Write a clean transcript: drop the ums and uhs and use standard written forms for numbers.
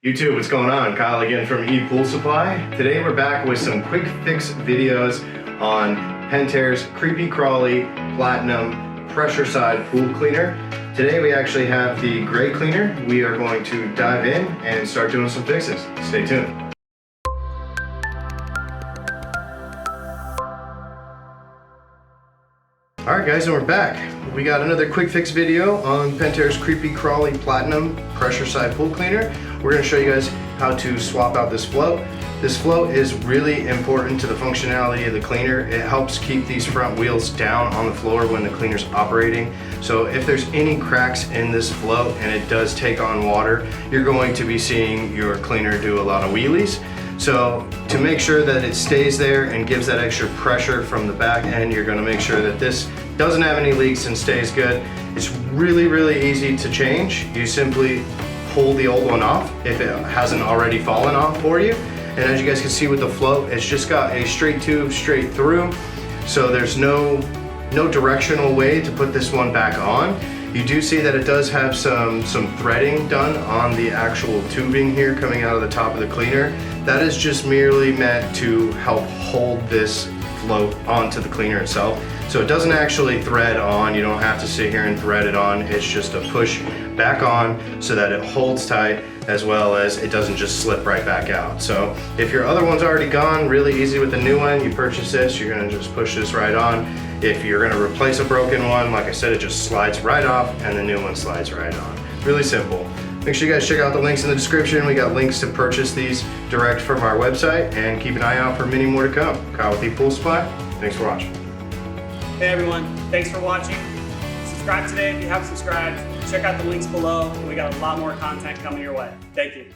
YouTube, what's going on? Kyle again from ePoolSupply. Today we're back with some quick fix videos on Pentair's Kreepy Krauly Platinum Pressure Side Pool Cleaner. Today we actually have the gray cleaner. We are going to dive in and start doing some fixes. Stay tuned. Alright guys, and we're back. We got another quick fix video on Pentair's Kreepy Krauly Platinum Pressure Side Pool Cleaner. We're going to show you guys how to swap out this float. This float is really important to the functionality of the cleaner. It helps keep these front wheels down on the floor when the cleaner's operating. So if there's any cracks in this float and it does take on water, you're going to be seeing your cleaner do a lot of wheelies. So to make sure that it stays there and gives that extra pressure from the back end, you're going to make sure that this doesn't have any leaks and stays good. It's really easy to change. You simply pull the old one off if it hasn't already fallen off for you. And as you guys can see with the float, it's just got a straight tube straight through. So there's no directional way to put this one back on. You do see that it does have some threading done on the actual tubing here coming out of the top of the cleaner. That is just merely meant to help hold this float onto the cleaner itself. So it doesn't actually thread on. You don't have to sit here and thread it on. It's just a push back on so that it holds tight, as well as it doesn't just slip right back out. So if your other one's already gone, really easy with the new one. You purchase this, you're gonna just push this right on. If you're gonna replace a broken one, like I said, it just slides right off and the new one slides right on. Really simple. Make sure you guys check out the links in the description. We got links to purchase these direct from our website, and keep an eye out for many more to come. Kyle with ePoolSupply. Thanks for watching. Hey everyone, thanks for watching. Subscribe today if you haven't subscribed. Check out the links below. We got a lot more content coming your way. Thank you.